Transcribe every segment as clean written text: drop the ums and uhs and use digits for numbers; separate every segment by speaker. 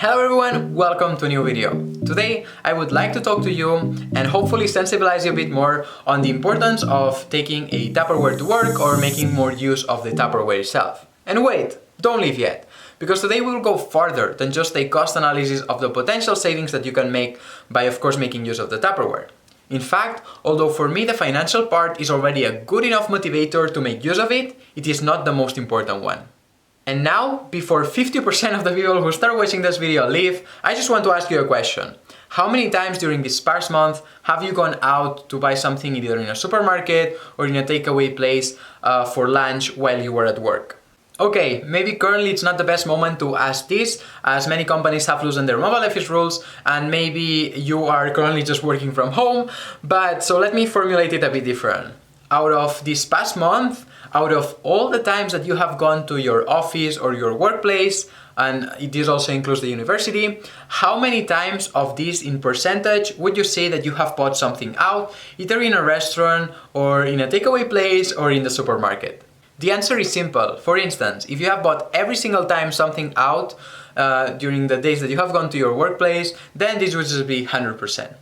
Speaker 1: Hello everyone, welcome to a new video. Today I would like to talk to you and hopefully sensibilize you a bit more on the importance of taking a Tupperware to work or making more use of the Tupperware itself. And wait, don't leave yet, because today we will go farther than just a cost analysis of the potential savings that you can make by of course making use of the Tupperware. In fact, although for me the financial part is already a good enough motivator to make use of it, it is not the most important one. And now, before 50% of the people who start watching this video leave, I just want to ask you a question. How many times during this past month have you gone out to buy something either in a supermarket or in a takeaway place for lunch while you were at work? Okay, maybe currently it's not the best moment to ask this, as many companies have loosened their mobile office rules and maybe you are currently just working from home, but so let me formulate it a bit different. Out of this past month, out of all the times that you have gone to your office or your workplace, and this also includes the university, how many times of this in percentage would you say that you have bought something out, either in a restaurant or in a takeaway place or in the supermarket? The answer is simple. For instance, if you have bought every single time something out during the days that you have gone to your workplace, then this would just be 100%.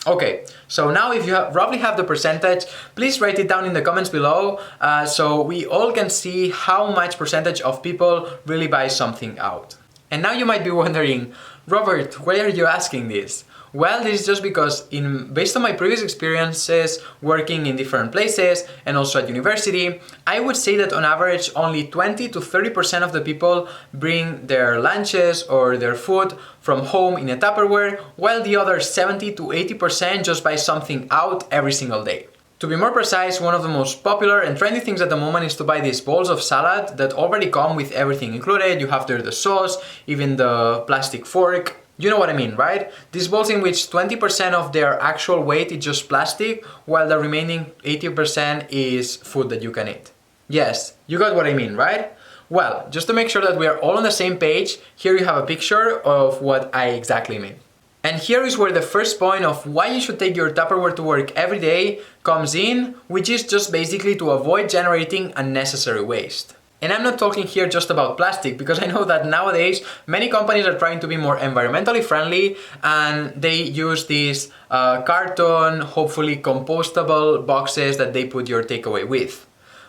Speaker 1: Okay, so now if you roughly have the percentage, please write it down in the comments below so we all can see how much percentage of people really buy something out. And now you might be wondering, Robert, why are you asking this? Well, this is just because based on my previous experiences working in different places and also at university, I would say that on average only 20 to 30% of the people bring their lunches or their food from home in a Tupperware, while the other 70 to 80% just buy something out every single day. To be more precise, one of the most popular and trendy things at the moment is to buy these bowls of salad that already come with everything included. You have there the sauce, even the plastic fork. You know what I mean, right? These bowls in which 20% of their actual weight is just plastic, while the remaining 80% is food that you can eat. Yes, you got what I mean, right? Well, just to make sure that we are all on the same page, here you have a picture of what I exactly mean. And here is where the first point of why you should take your Tupperware to work every day comes in, which is just basically to avoid generating unnecessary waste. And I'm not talking here just about plastic, because I know that nowadays many companies are trying to be more environmentally friendly and they use these carton, hopefully compostable boxes that they put your takeaway with.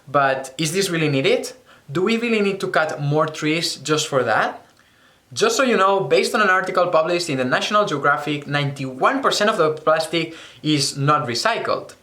Speaker 1: But is this really needed? Do we really need to cut more trees just for that? Just so you know, based on an article published in the National Geographic, 91% of the plastic is not recycled.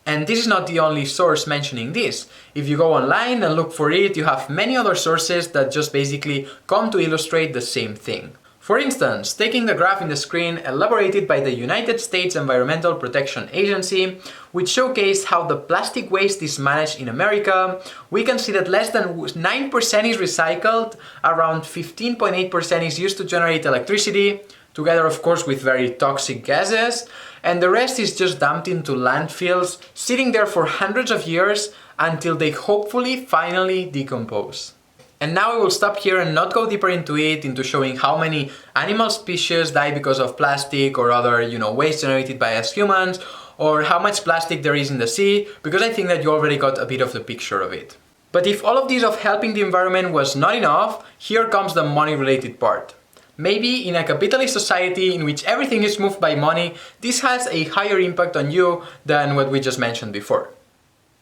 Speaker 1: And this is not the only source mentioning this. If you go online and look for it, you have many other sources that just basically come to illustrate the same thing. For instance, taking the graph in the screen elaborated by the United States Environmental Protection Agency, which showcased how the plastic waste is managed in America, we can see that less than 9% is recycled, around 15.8% is used to generate electricity, together of course with very toxic gases, and the rest is just dumped into landfills, sitting there for hundreds of years until they hopefully finally decompose. And now I will stop here and not go deeper into it, into showing how many animal species die because of plastic or other, waste generated by us humans, or how much plastic there is in the sea, because I think that you already got a bit of the picture of it. But if all of this of helping the environment was not enough, here comes the money-related part. Maybe in a capitalist society in which everything is moved by money, this has a higher impact on you than what we just mentioned before.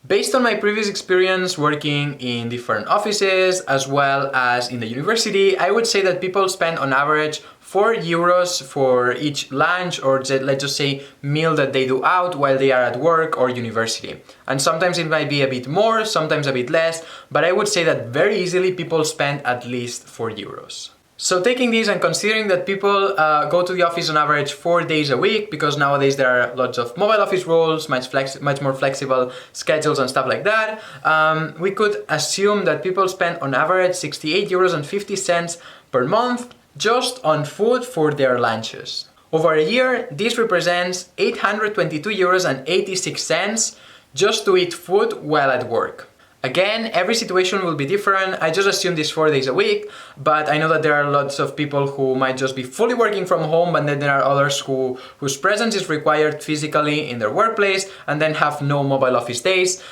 Speaker 1: Based on my previous experience working in different offices as well as in the university, I would say that people spend on average 4 euros for each lunch or let's just say meal that they do out while they are at work or university. And sometimes it might be a bit more, sometimes a bit less, but I would say that very easily people spend at least 4 euros. So taking this and considering that people go to the office on average 4 days a week, because nowadays there are lots of mobile office rules, much more flexible schedules and stuff like that, we could assume that people spend on average 68 euros and 50 cents per month just on food for their lunches. Over a year, this represents 822 euros and 86 cents just to eat food while at work. Again, every situation will be different. I just assume this 4 days a week, but I know that there are lots of people who might just be fully working from home, and then there are others whose presence is required physically in their workplace and then have no mobile office days.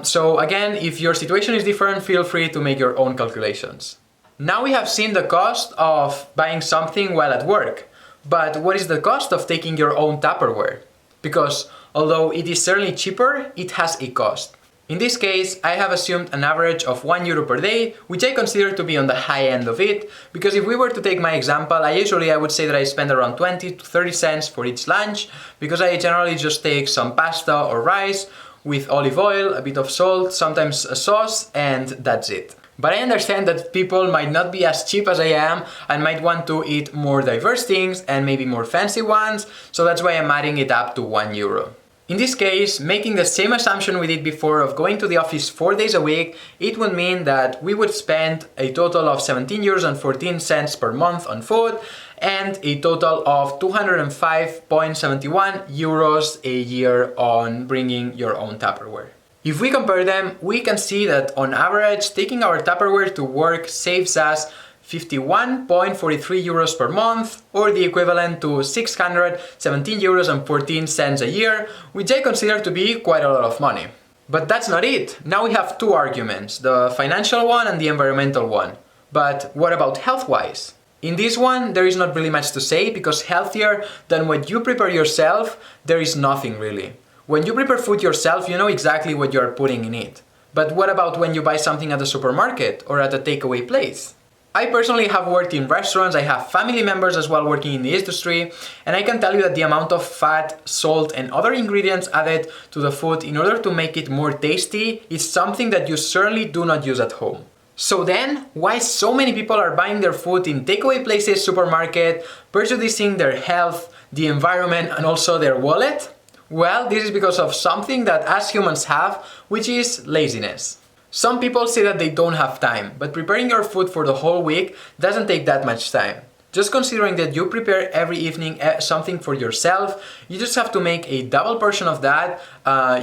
Speaker 1: So again, if your situation is different, feel free to make your own calculations. Now we have seen the cost of buying something while at work, but what is the cost of taking your own Tupperware? Because although it is certainly cheaper, it has a cost. In this case, I have assumed an average of €1 per day, which I consider to be on the high end of it, because if we were to take my example, I would say that I spend around 20 to 30 cents for each lunch, because I generally just take some pasta or rice with olive oil, a bit of salt, sometimes a sauce, and that's it. But I understand that people might not be as cheap as I am and might want to eat more diverse things and maybe more fancy ones, so that's why I'm adding it up to €1. In this case, making the same assumption we did before of going to the office 4 days a week, it would mean that we would spend a total of €17.14 per month on food and a total of €205.71 a year on bringing your own Tupperware. If we compare them, we can see that on average, taking our Tupperware to work saves us €51.43 per month, or the equivalent to €617.14 a year, which I consider to be quite a lot of money. But that's not it. Now we have two arguments, the financial one and the environmental one. But what about health-wise? In this one, there is not really much to say, because healthier than what you prepare yourself, there is nothing really. When you prepare food yourself, you know exactly what you are putting in it. But what about when you buy something at the supermarket or at a takeaway place? I personally have worked in restaurants, I have family members as well working in the industry, and I can tell you that the amount of fat, salt and other ingredients added to the food in order to make it more tasty is something that you certainly do not use at home. So then, why so many people are buying their food in takeaway places, supermarket, prejudicing their health, the environment and also their wallet? Well, this is because of something that us humans have, which is laziness. Some people say that they don't have time, but preparing your food for the whole week doesn't take that much time. Just considering that you prepare every evening something for yourself, you just have to make a double portion of that.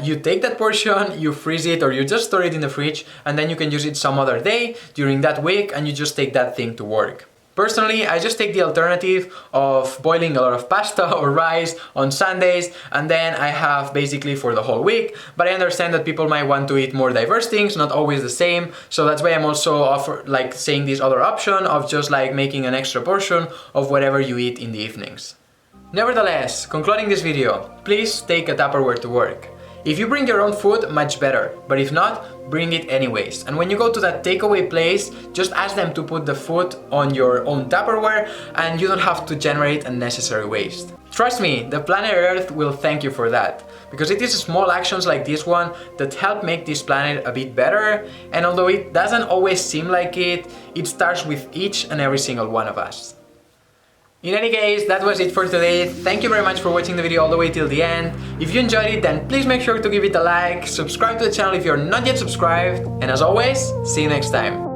Speaker 1: You take that portion, you freeze it or you just store it in the fridge, and then you can use it some other day during that week and you just take that thing to work. Personally, I just take the alternative of boiling a lot of pasta or rice on Sundays, and then I have basically for the whole week. But I understand that people might want to eat more diverse things, not always the same. So that's why I'm also saying this other option of just making an extra portion of whatever you eat in the evenings. Nevertheless, concluding this video, please take a Tupperware to work. If you bring your own food, much better, but if not, bring it anyways. And when you go to that takeaway place, just ask them to put the food on your own Tupperware and you don't have to generate unnecessary waste. Trust me, the planet Earth will thank you for that, because it is small actions like this one that help make this planet a bit better, and although it doesn't always seem like it, it starts with each and every single one of us. In any case, that was it for today. Thank you very much for watching the video all the way till the end. If you enjoyed it, then please make sure to give it a like, subscribe to the channel if you're not yet subscribed, and as always, see you next time.